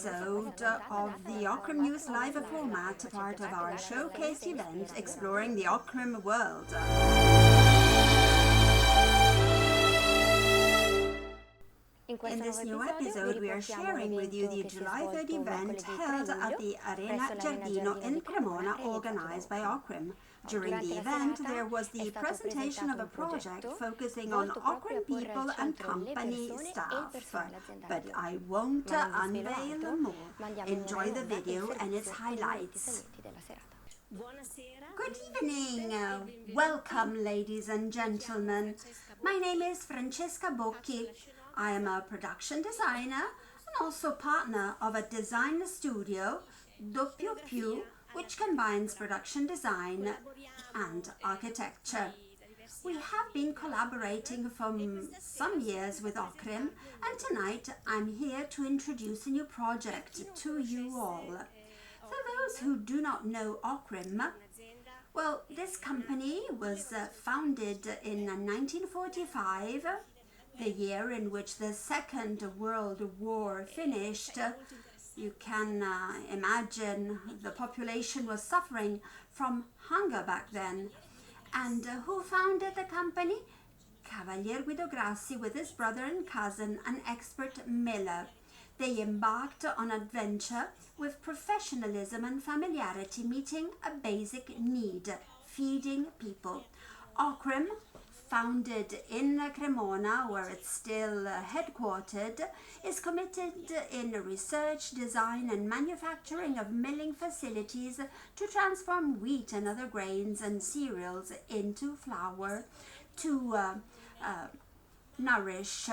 episode of the Ocrim NEWSLIVE format, part of our showcase event exploring the Ocrim World. In this new episode, we are sharing with you the July 3rd event held at the Arena Giardino in Cremona, organized by Ocrim. During the event, there was the presentation of a project focusing on Ocrim people and company staff, but I won't unveil more. Enjoy the video and its highlights. Good evening, welcome ladies and gentlemen. My name is Francesca Bocchi. I am a production designer and also partner of a design studio, ep.4, which combines production design and architecture. We have been collaborating for some years with Ocrim, and tonight I'm here to introduce a new project to you all. For those who do not know Ocrim, well, this company was founded in 1945, the year in which the Second World War finished. You can imagine the population was suffering from hunger back then. And who founded the company? Cavalier Guido Grassi with his brother and cousin, an expert miller. They embarked on adventure with professionalism and familiarity, meeting a basic need, feeding people. Ocrim, founded in Cremona, where it's still headquartered, is committed in research, design and manufacturing of milling facilities to transform wheat and other grains and cereals into flour to nourish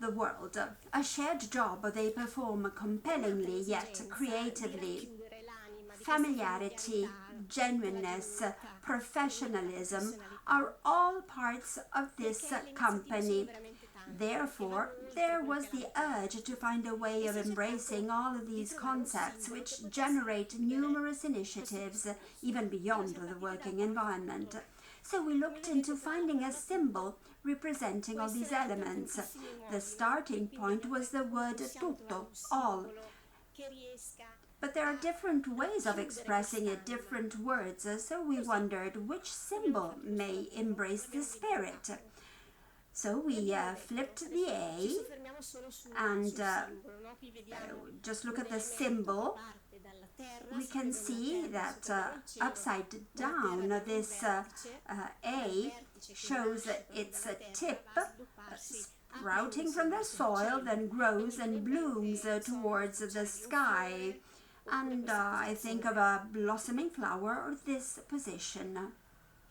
the world. A shared job they perform compellingly yet creatively. Familiarity, genuineness, professionalism are all parts of this company. Therefore, there was the urge to find a way of embracing all of these concepts which generate numerous initiatives even beyond the working environment. So we looked into finding a symbol representing all these elements. The starting point was the word tutto, all. But there are different ways of expressing it, different words, so we wondered which symbol may embrace the spirit. So we flipped the A and just look at the symbol. We can see that upside down, this A shows its tip sprouting from the soil, then grows and blooms towards the sky. And I think of a blossoming flower or this position.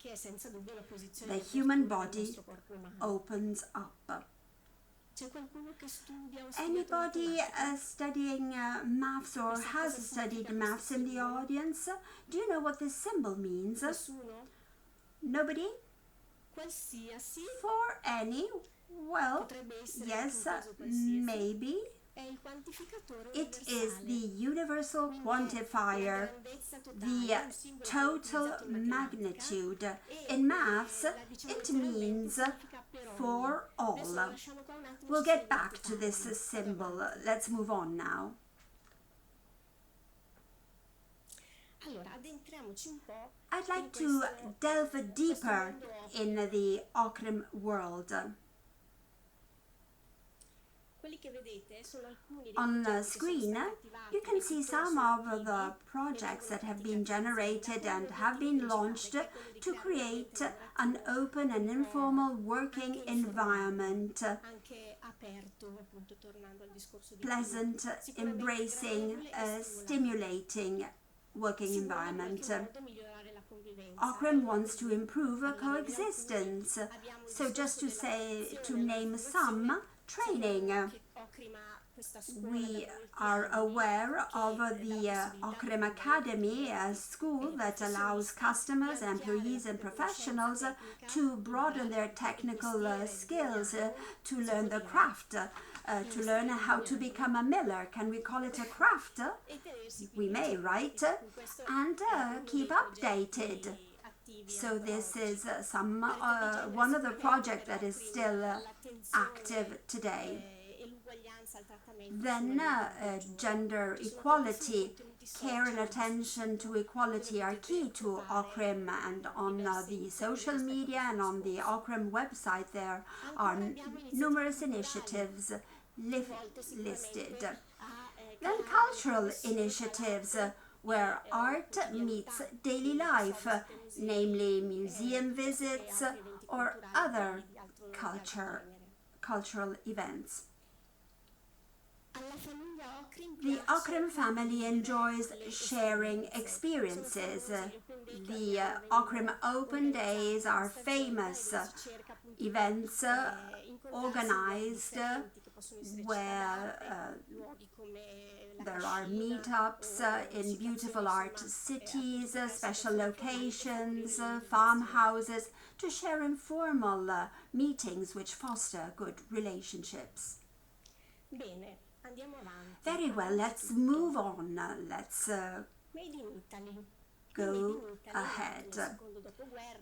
The human body opens up. Anybody studying maths or has studied maths in the audience? Do you know what this symbol means? Nobody? For any? Well, yes, maybe. It is the universal quantifier, the total magnitude. In maths, it means for all. We'll get back to this symbol. Let's move on now. I'd like to delve deeper in the Ocrim world. On the screen, you can see some of the projects that have been generated and have been launched to create an open and informal working environment. Pleasant, embracing, stimulating working environment. Ocrim wants to improve coexistence. So just to name some, training. We are aware of the Ocrim Academy, a school that allows customers, employees and professionals to broaden their technical skills, to learn the craft, to learn how to become a miller. Can we call it a craft? We may, right? And keep updated. So this is one of the projects that is still active today. Then gender equality, care and attention to equality are key to Ocrim, and on the social media and on the Ocrim website there are numerous initiatives listed. Then cultural initiatives where art meets daily life, namely museum visits or other cultural events. The Ocrim family enjoys sharing experiences. The Ocrim Open Days are famous events organized where there are meetups in beautiful art cities, special locations, farmhouses, to share informal meetings which foster good relationships. Very well, let's move on. Let's go ahead.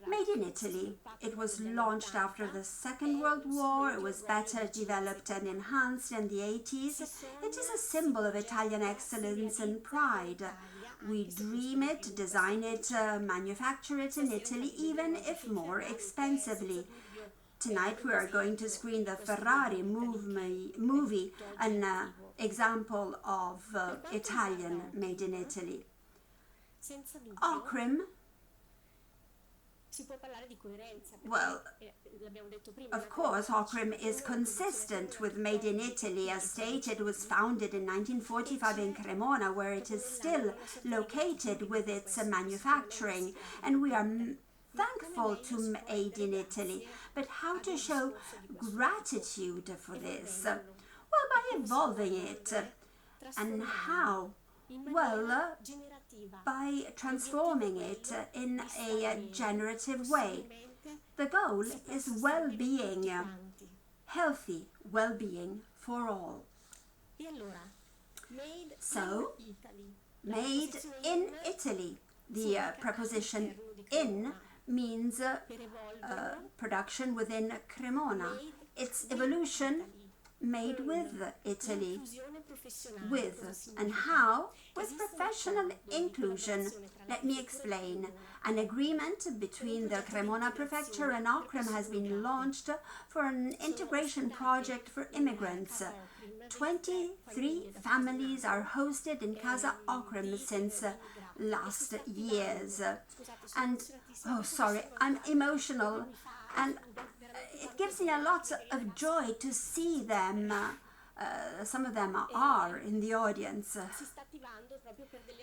Made in Italy. It was launched after the Second World War. It was better developed and enhanced in the 80s. It is a symbol of Italian excellence and pride. We dream it, design it, manufacture it in Italy, even if more expensively. Tonight we are going to screen the Ferrari movie, an example of Italian made in Italy. Ocrim, well, of course, Ocrim is consistent with Made in Italy. As stated, it was founded in 1945 in Cremona, where it is still located with its manufacturing, and we are thankful to Made in Italy. But how to show gratitude for this? Well, by evolving it. And how? Well, by transforming it in a generative way. The goal is well-being, healthy well-being for all. So, made in Italy. The preposition in means production within Cremona. Its evolution made with Italy. With and how? With professional inclusion. Let me explain. An agreement between the Cremona prefecture and Ocrim has been launched for an integration project for immigrants. 23 families are hosted in Casa Ocrim since last years. And, oh sorry, I'm emotional, and it gives me a lot of joy to see them. Some of them are in the audience.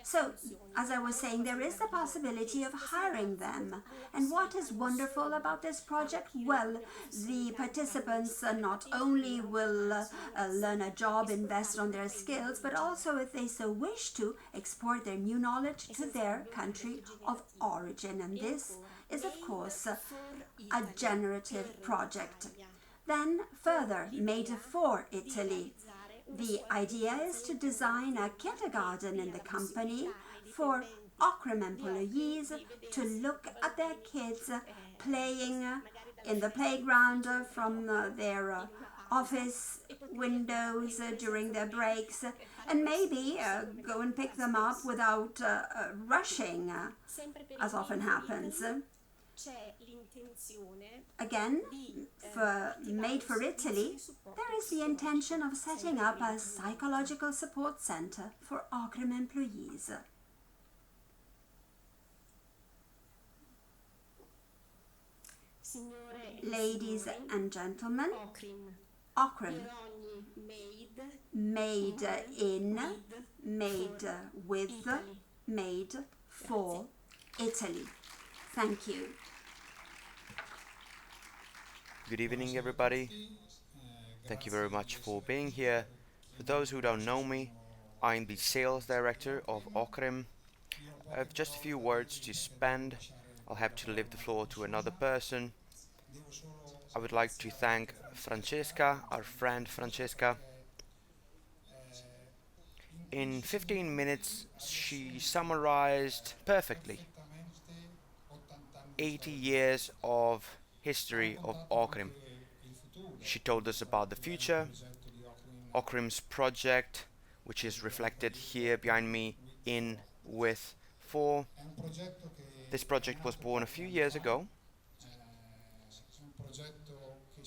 So, as I was saying, there is the possibility of hiring them. And what is wonderful about this project? Well, the participants not only will learn a job, invest on their skills, but also, if they so wish to, export their new knowledge to their country of origin. And this is, of course, a generative project. Then further, made for Italy. The idea is to design a kindergarten in the company for Ocrim employees to look at their kids playing in the playground from their office windows during their breaks, and maybe go and pick them up without rushing, as often happens. Again, made for Italy, there is the intention of setting up a psychological support center for Ocrim employees. Ladies and gentlemen, Ocrim, made in, made with, made for Italy. Thank you. Good evening, everybody. Thank you very much for being here. For those who don't know me, I'm the sales director of Ocrim. I have just a few words to spend. I'll have to leave the floor to another person. I would like to thank Francesca, our friend Francesca. In 15 minutes, she summarized perfectly 80 years of history of Ocrim. She told us about the future, Ocrim's project, which is reflected here behind me in with 4. This project was born a few years ago.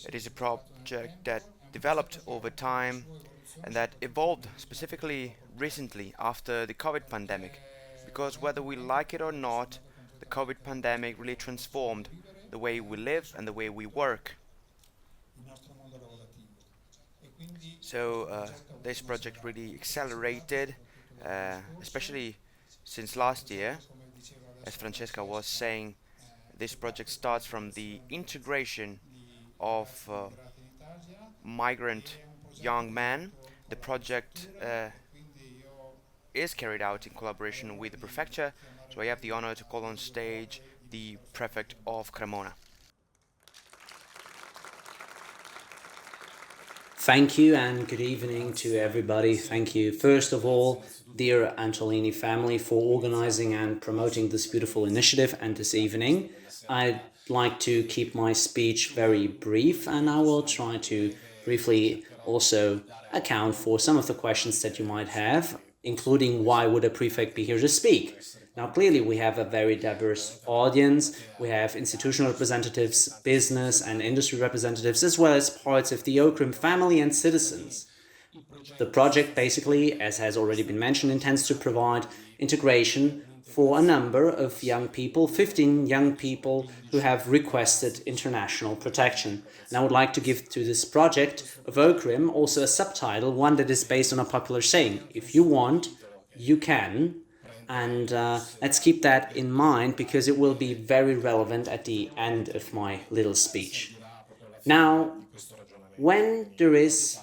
It is a project that developed over time and that evolved specifically recently after the COVID pandemic, because whether we like it or not, the COVID pandemic really transformed the way we live and the way we work. So this project really accelerated, especially since last year. As Francesca was saying, this project starts from the integration of migrant young men. The project is carried out in collaboration with the prefecture, so I have the honor to call on stage the prefect of Cremona. Thank you and good evening to everybody. Thank you, first of all, dear Antolini family, for organizing and promoting this beautiful initiative. And this evening, I'd like to keep my speech very brief, and I will try to briefly also account for some of the questions that you might have, including why would a prefect be here to speak? Now, clearly, we have a very diverse audience. We have institutional representatives, business and industry representatives, as well as parts of the Ocrim family and citizens. The project basically, as has already been mentioned, intends to provide integration for a number of young people, 15 young people who have requested international protection. And I would like to give to this project of Ocrim also a subtitle, one that is based on a popular saying: if you want, you can. And let's keep that in mind, because it will be very relevant at the end of my little speech. Now, when there is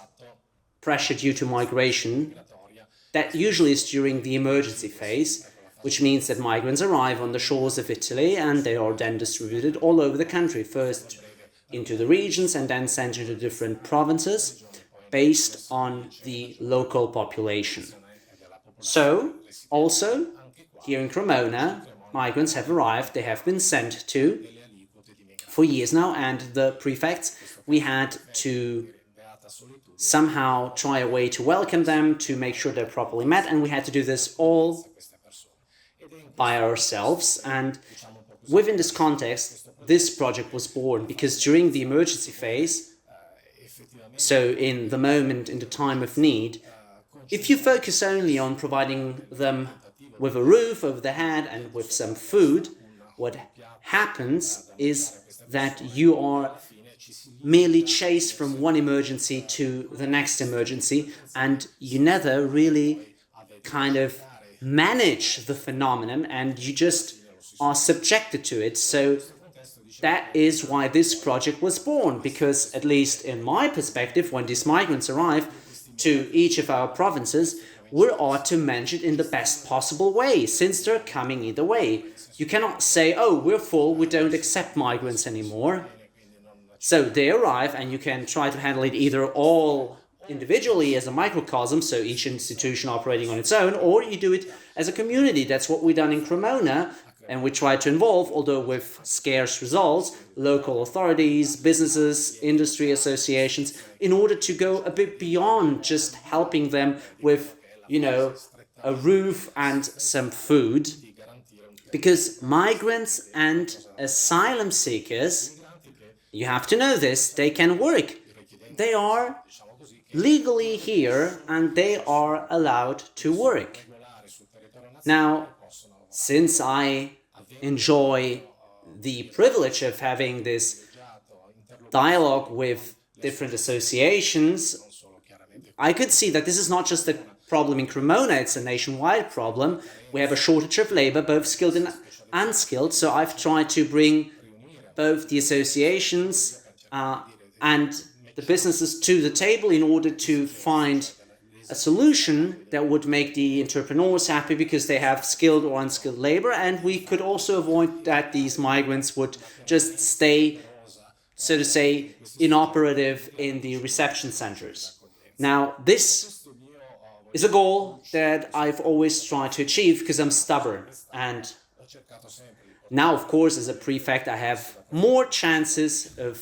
pressure due to migration, that usually is during the emergency phase, which means that migrants arrive on the shores of Italy and they are then distributed all over the country, first into the regions and then sent into different provinces based on the local population. So, also, here in Cremona, migrants have arrived, they have been sent to for years now, and the prefects, we had to somehow try a way to welcome them, to make sure they're properly met, and we had to do this all by ourselves. And within this context, this project was born, because during the emergency phase, so in the moment, in the time of need, if you focus only on providing them with a roof over their head and with some food, what happens is that you are merely chased from one emergency to the next emergency, and you never really kind of manage the phenomenon, and you just are subjected to it. So that is why this project was born, because at least in my perspective, when these migrants arrive to each of our provinces, we ought to manage it in the best possible way, since they're coming either way. You cannot say, oh, we're full, we don't accept migrants anymore. So they arrive, and you can try to handle it either all individually as a microcosm, so each institution operating on its own, or you do it as a community. That's what we've done in Cremona, and we try to involve, although with scarce results, local authorities, businesses, industry associations, in order to go a bit beyond just helping them with, a roof and some food. Because migrants and asylum seekers, you have to know this, they can work. They are legally here and they are allowed to work. Now, since I enjoy the privilege of having this dialogue with different associations, I could see that this is not just a problem in Cremona, it's a nationwide problem. We have a shortage of labor, both skilled and unskilled, so I've tried to bring both the associations and the businesses to the table in order to find a solution that would make the entrepreneurs happy because they have skilled or unskilled labor, and we could also avoid that these migrants would just stay, so to say, inoperative in the reception centers. Now, this is a goal that I've always tried to achieve because I'm stubborn, and now, of course, as a prefect, I have more chances of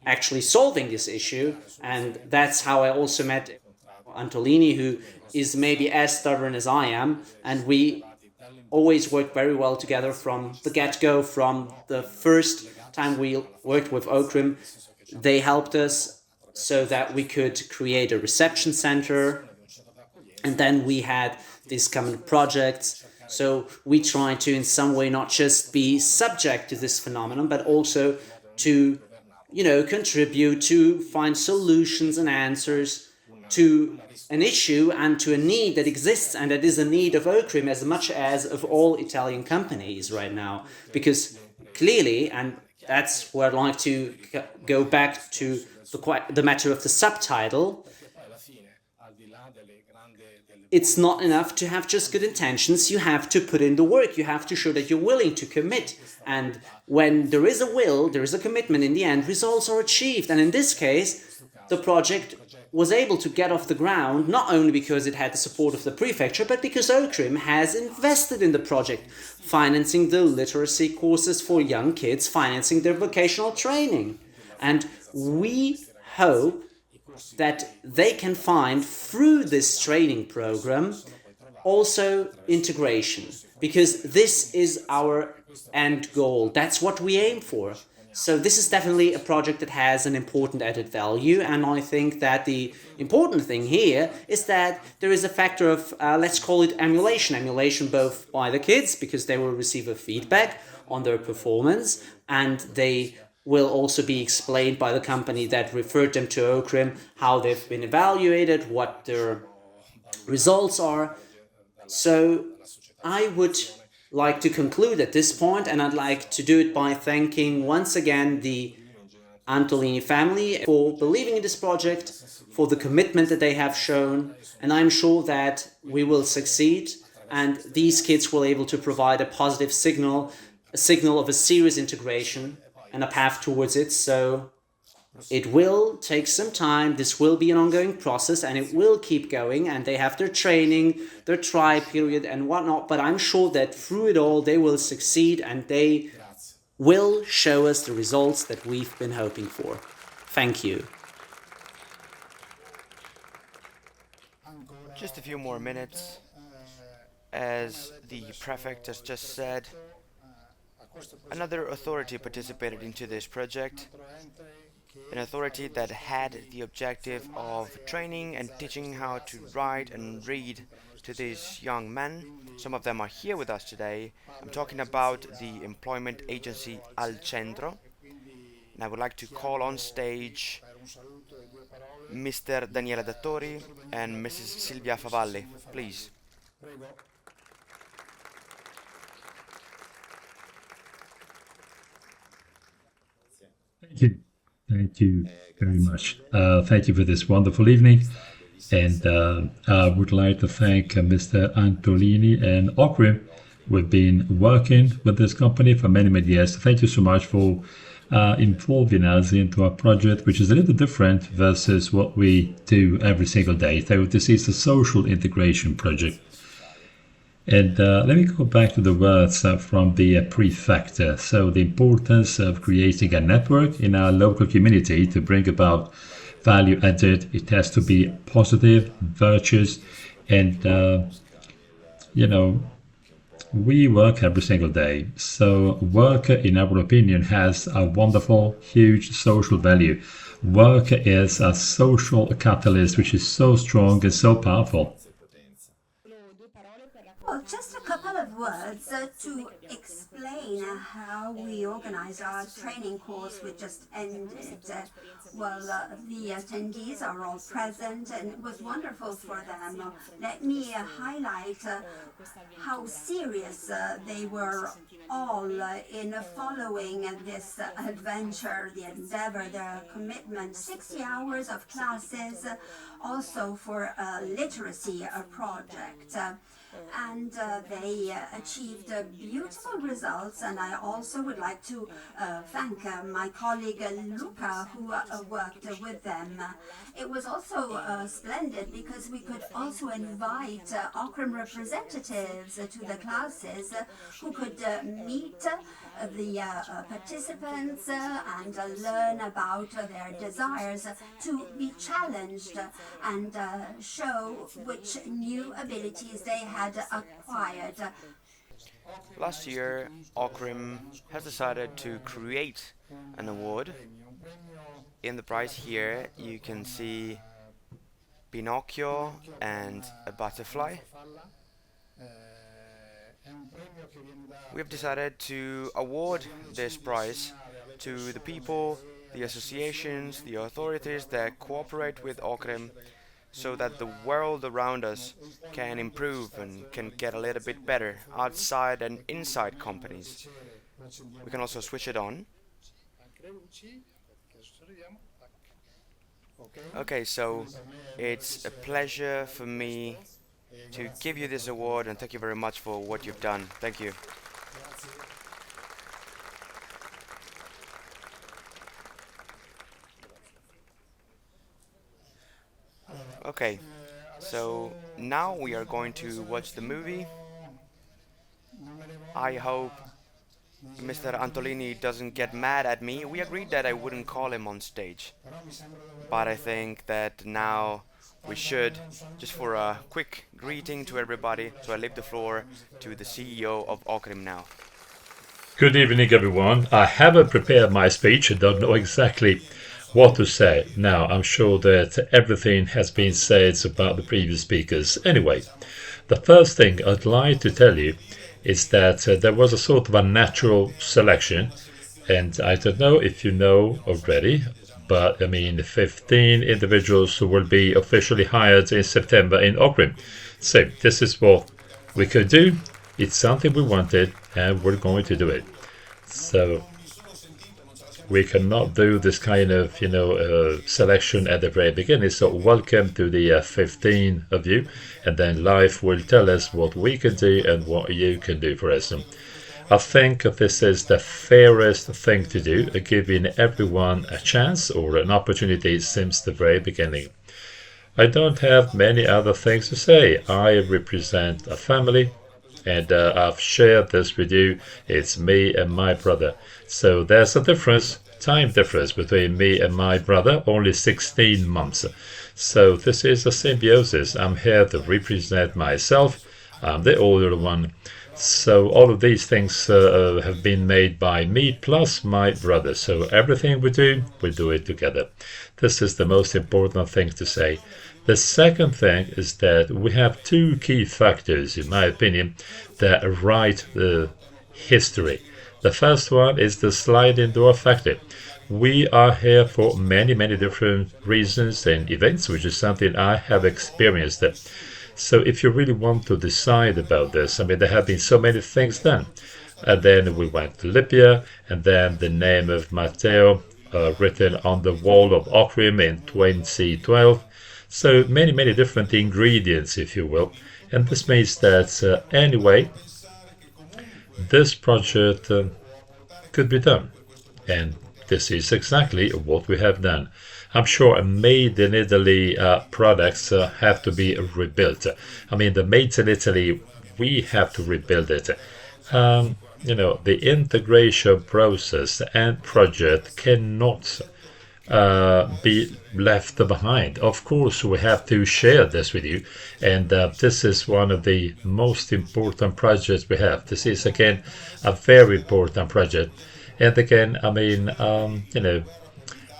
actually solving this issue, and that's how I also met Antolini, who is maybe as stubborn as I am, and we always work very well together from the get-go. From the first time we worked with Ocrim, they helped us so that we could create a reception center, and then we had these common projects. So we try to in some way not just be subject to this phenomenon, but also to, contribute to find solutions and answers to an issue and to a need that exists, and that is a need of Ocrim as much as of all Italian companies right now. Because clearly, and that's where I'd like to go back to the matter of the subtitle, it's not enough to have just good intentions. You have to put in the work. You have to show that you're willing to commit. And when there is a will, there is a commitment, in the end, results are achieved. And in this case, the project was able to get off the ground, not only because it had the support of the prefecture, but because Ocrim has invested in the project, financing the literacy courses for young kids, financing their vocational training. And we hope that they can find through this training program also integration, because this is our end goal. That's what we aim for. So this is definitely a project that has an important added value, and I think that the important thing here is that there is a factor of, let's call it emulation both by the kids, because they will receive a feedback on their performance, and they will also be explained by the company that referred them to Ocrim, how they've been evaluated, what their results are. So I would like to conclude at this point, and I'd like to do it by thanking once again the Antolini family for believing in this project, for the commitment that they have shown, and I'm sure that we will succeed, and these kids will be able to provide a positive signal, a signal of a serious integration and a path towards it. So it will take some time. This will be an ongoing process, and it will keep going, and they have their training, their try period and whatnot, but I'm sure that through it all they will succeed, and they will show us the results that we've been hoping for. Thank you. Just a few more minutes. As the prefect has just said, another authority participated into this project, an authority that had the objective of training and teaching how to write and read to these young men. Some of them are here with us today. I'm talking about the employment agency Al Centro, and I would like to call on stage Mr. Daniele Dattori and Mrs. Silvia Favalli, please. Thank you. Thank you very much. Thank you for this wonderful evening. And I would like to thank Mr. Antolini and Ocrim. We've been working with this company for many, many years. Thank you so much for involving us into a project which is a little different versus what we do every single day. So this is a social integration project. And let me go back to the words from the prefect. So the importance of creating a network in our local community to bring about value added. It has to be positive, virtuous, and we work every single day. So work, in our opinion, has a wonderful, huge social value. Work is a social catalyst which is so strong and so powerful. Well, just a couple of words to explain how we organize our training course we just ended. The attendees are all present, and it was wonderful for them. Let me highlight how serious they were all in following this adventure, the endeavor, their commitment. 60 hours of classes, also for a literacy project. and they achieved beautiful results. And I also would like to thank my colleague Luca, who worked with them. It was also splendid because we could also invite Ocrim representatives to the classes who could meet the participants and learn about their desires to be challenged and show which new abilities they had acquired. Last year, Ocrim has decided to create an award. In the prize here, you can see Pinocchio and a butterfly. We have decided to award this prize to the people, the associations, the authorities that cooperate with Ocrim so that the world around us can improve and can get a little bit better outside and inside companies. We can also switch it on. Okay, so it's a pleasure for me to give you this award, and thank you very much for what you've done. Thank you. Okay, so now we are going to watch the movie. I hope Mr. Antolini doesn't get mad at me. We agreed that I wouldn't call him on stage, but I think that now we should, just for a quick greeting to everybody. So I leave the floor to the CEO of Ocrim now. Good evening, everyone. I haven't prepared my speech. I don't know exactly what to say. Now, I'm sure that everything has been said about the previous speakers. Anyway, the first thing I'd like to tell you is that there was a sort of a natural selection, and I don't know if you know already, but I mean 15 individuals who will be officially hired in September in Ocrim. So this is what we could do. It's something we wanted, and we're going to do it. So we cannot do this kind of, selection at the very beginning. So welcome to the 15 of you, and then life will tell us what we can do and what you can do for us. I think this is the fairest thing to do, giving everyone a chance or an opportunity since the very beginning. I don't have many other things to say. I represent a family, and I've shared this with you. It's me and my brother. So there's a time difference between me and my brother, only 16 months. So this is a symbiosis. I'm here to represent myself. I'm the older one. So all of these things have been made by me plus my brother. So everything we do it together. This is the most important thing to say. The second thing is that we have two key factors, in my opinion, that write the history. The first one is the sliding door factor. We are here for many, many different reasons and events, which is something I have experienced. So if you really want to decide about this, I mean, there have been so many things done. And then we went to Libya, and then the name of Matteo written on the wall of Ocrim in 2012. So many, many different ingredients, if you will. And this means that anyway, this project could be done. And this is exactly what we have done. I'm sure made in Italy products have to be rebuilt. I mean, the made in Italy, we have to rebuild it. The integration process and project cannot be left behind. Of course, we have to share this with you, and this is one of the most important projects we have. This is again a very important project, and again, I mean,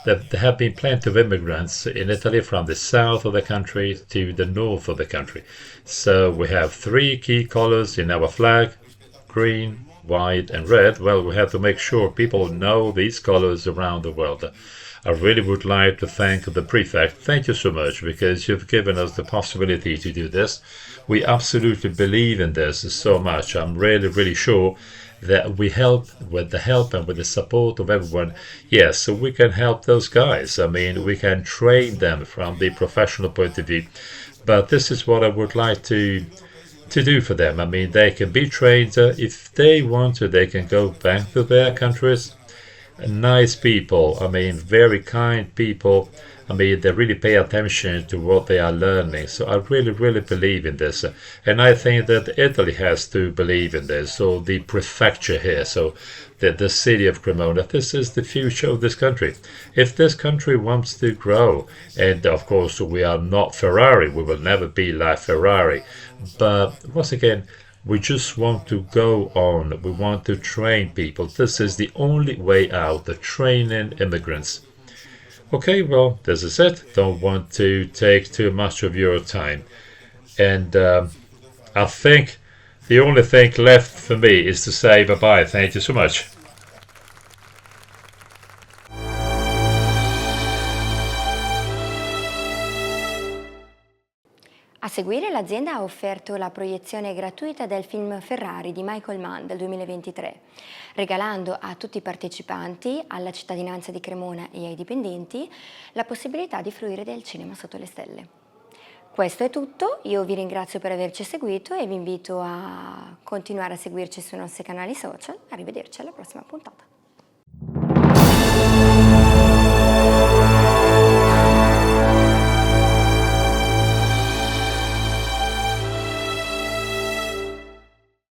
there have been plenty of immigrants in Italy from the south of the country to the north of the country. So we have three key colors in our flag: green, white, and red. Well, we have to make sure people know these colors around the world. I really would like to thank the prefect. Thank you so much, because you've given us the possibility to do this. We absolutely believe in this so much. I'm really, really sure that we help with the help and with the support of everyone. Yes, so we can help those guys. I mean, we can train them from the professional point of view. But this is what I would like to to do for them. I mean, they can be trained. If they want to, they can go back to their countries. Nice people, I mean, very kind people. I mean, they really pay attention to what they are learning. So I really, really believe in this. And I think that Italy has to believe in this. So the prefecture here, so the city of Cremona, this is the future of this country. If this country wants to grow, and of course we are not Ferrari, we will never be like Ferrari. But once again, we just want to go on. We want to train people. This is the only way out, the training immigrants. Okay, well, this is it. Don't want to take too much of your time. And I think the only thing left for me is to say bye-bye. Thank you so much. A seguire l'azienda ha offerto la proiezione gratuita del film Ferrari di Michael Mann del 2023, regalando a tutti i partecipanti, alla cittadinanza di Cremona e ai dipendenti la possibilità di fruire del cinema sotto le stelle. Questo è tutto, io vi ringrazio per averci seguito e vi invito a continuare a seguirci sui nostri canali social. Arrivederci alla prossima puntata.